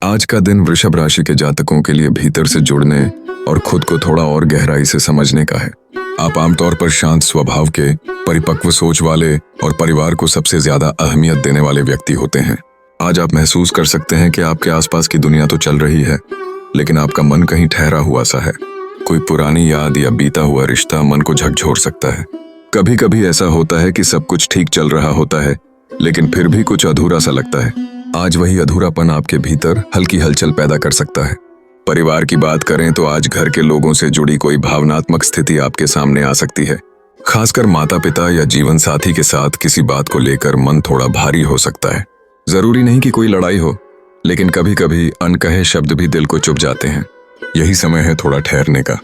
आज का दिन वृषभ राशि के जातकों के लिए भीतर से जुड़ने और खुद को थोड़ा और गहराई से समझने का है। आप आमतौर पर शांत स्वभाव के, परिपक्व सोच वाले और परिवार को सबसे ज्यादा अहमियत देने वाले व्यक्ति होते हैं। आज आप महसूस कर सकते हैं कि आपके आसपास की दुनिया तो चल रही है, लेकिन आपका मन कहीं ठहरा हुआ सा है। कोई पुरानी याद या बीता हुआ रिश्ता मन को झकझोर सकता है। कभी कभी ऐसा होता है कि सब कुछ ठीक चल रहा होता है, लेकिन फिर भी कुछ अधूरा सा लगता है। आज वही अधूरापन आपके भीतर हल्की हलचल पैदा कर सकता है। परिवार की बात करें तो आज घर के लोगों से जुड़ी कोई भावनात्मक स्थिति आपके सामने आ सकती है। खासकर माता पिता या जीवन साथी के साथ किसी बात को लेकर मन थोड़ा भारी हो सकता है। जरूरी नहीं कि कोई लड़ाई हो, लेकिन कभी कभी अनकहे शब्द भी दिल को चुभ जाते हैं। यही समय है थोड़ा ठहरने का,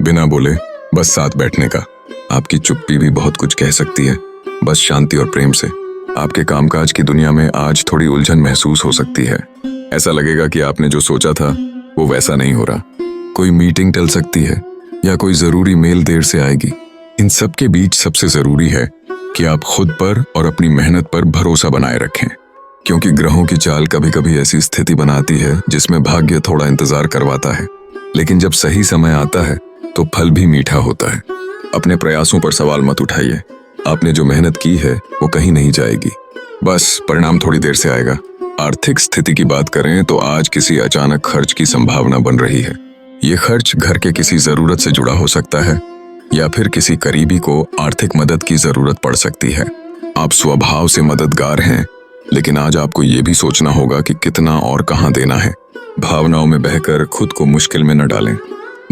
बिना बोले बस साथ बैठने का। आपकी चुप्पी भी बहुत कुछ कह सकती है। बस शांति और प्रेम से। आपके कामकाज की दुनिया में आज थोड़ी उलझन महसूस हो सकती है। ऐसा लगेगा कि आपने जो सोचा था वो वैसा नहीं हो रहा। कोई मीटिंग टल सकती है या कोई जरूरी मेल देर से आएगी। इन सब के बीच सबसे जरूरी है कि आप खुद पर और अपनी मेहनत पर भरोसा बनाए रखें, क्योंकि ग्रहों की चाल कभी कभी ऐसी स्थिति बनाती है जिसमें भाग्य थोड़ा इंतजार करवाता है, लेकिन जब सही समय आता है तो फल भी मीठा होता है। अपने प्रयासों पर सवाल मत उठाइए। आपने जो मेहनत की है वो कहीं नहीं जाएगी, बस परिणाम थोड़ी देर से आएगा। आर्थिक स्थिति की बात करें तो आज किसी अचानक खर्च की संभावना बन रही है। ये खर्च घर के किसी जरूरत से जुड़ा हो सकता है या फिर किसी करीबी को आर्थिक मदद की जरूरत पड़ सकती है। आप स्वभाव से मददगार हैं, लेकिन आज आपको ये भी सोचना होगा कि कितना और कहाँ देना है। भावनाओं में बहकर खुद को मुश्किल में न डालें।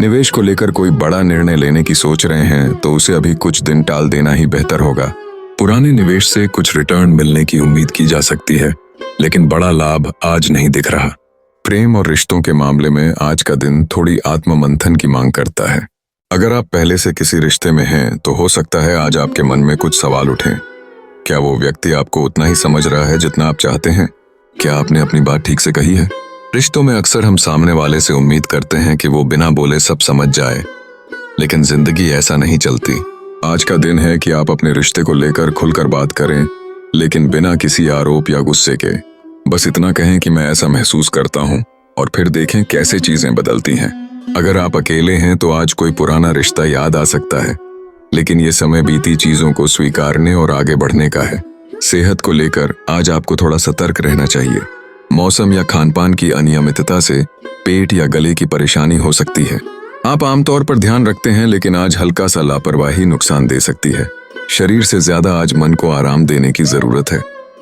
निवेश को लेकर कोई बड़ा निर्णय लेने की सोच रहे हैं तो उसे अभी कुछ दिन टाल देना ही बेहतर होगा। पुराने निवेश से कुछ रिटर्न मिलने की उम्मीद की जा सकती है, लेकिन बड़ा लाभ आज नहीं दिख रहा। प्रेम और रिश्तों के मामले में आज का दिन थोड़ी आत्ममंथन की मांग करता है। अगर आप पहले से किसी रिश्ते में हैं तो हो सकता है आज आपके मन में कुछ सवाल उठें। क्या वो व्यक्ति आपको उतना ही समझ रहा है जितना आप चाहते हैं? क्या आपने अपनी बात ठीक से कही है? रिश्तों में अक्सर हम सामने वाले से उम्मीद करते हैं कि वो बिना बोले सब समझ जाए, लेकिन जिंदगी ऐसा नहीं चलती। आज का दिन है कि आप अपने रिश्ते को लेकर खुलकर बात करें, लेकिन बिना किसी आरोप या गुस्से के। बस इतना कहें कि मैं ऐसा महसूस करता हूँ, और फिर देखें कैसे चीजें बदलती हैं। अगर आप अकेले हैं तो आज कोई पुराना रिश्ता याद आ सकता है, लेकिन ये समय बीती चीजों को स्वीकारने और आगे बढ़ने का है। सेहत को लेकर आज आपको थोड़ा सतर्क रहना चाहिए। मौसम या खानपान की अनियमितता से पेट या गले की परेशानी हो सकती है। आप आमतौर पर ध्यान रखते हैं, लेकिन आज हल्का सा लापरवाही नुकसान दे सकती है। शरीर से ज्यादा आज मन को आराम देने की जरूरत है।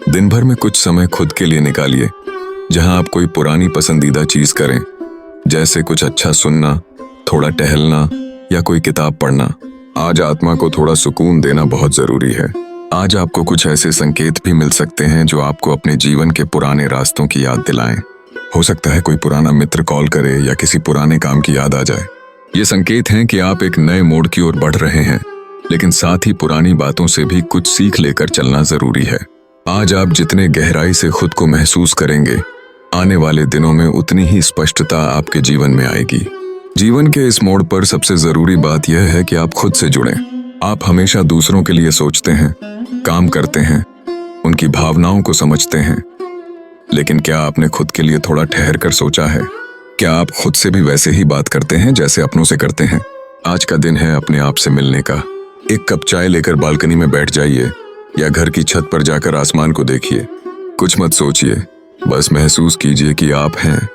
दिन भर में कुछ समय खुद के लिए निकालिए, जहां आप कोई पुरानी पसंदीदा चीज करें, जैसे कुछ अच्छा सुनना, थोड़ा टहलना या कोई किताब पढ़ना। आज आत्मा को थोड़ा सुकून देना बहुत जरूरी है। आज आपको कुछ ऐसे संकेत भी मिल सकते हैं जो आपको अपने जीवन के पुराने रास्तों की याद दिलाएं। हो सकता है कोई पुराना मित्र कॉल करे या किसी पुराने काम की याद आ जाए। ये संकेत हैं कि आप एक नए मोड़ की ओर बढ़ रहे हैं, लेकिन साथ ही पुरानी बातों से भी कुछ सीख लेकर चलना जरूरी है। आज आप जितने गहराई से खुद को महसूस करेंगे, आने वाले दिनों में उतनी ही स्पष्टता आपके जीवन में आएगी। जीवन के इस मोड़ पर सबसे जरूरी बात यह है कि आप खुद से जुड़ें। आप हमेशा दूसरों के लिए सोचते हैं, काम करते हैं, उनकी भावनाओं को समझते हैं, लेकिन क्या आपने खुद के लिए थोड़ा ठहर कर सोचा है? क्या आप खुद से भी वैसे ही बात करते हैं जैसे अपनों से करते हैं? आज का दिन है अपने आप से मिलने का। एक कप चाय लेकर बालकनी में बैठ जाइए या घर की छत पर जाकर आसमान को देखिए। कुछ मत सोचिए, बस महसूस कीजिए कि आप हैं,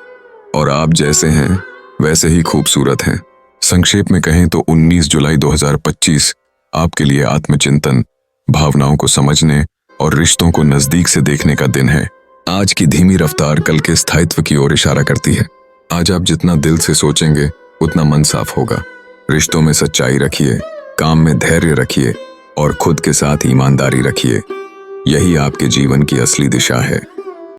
और आप जैसे हैं वैसे ही खूबसूरत हैं। संक्षेप में कहें तो 19 जुलाई 2025 आपके लिए आत्मचिंतन, भावनाओं को समझने और रिश्तों को नजदीक से देखने का दिन है। आज की धीमी रफ्तार कल के स्थायित्व की ओर इशारा करती है। आज आप जितना दिल से सोचेंगे उतना मन साफ होगा। रिश्तों में सच्चाई रखिए, काम में धैर्य रखिए और खुद के साथ ईमानदारी रखिए। यही आपके जीवन की असली दिशा है।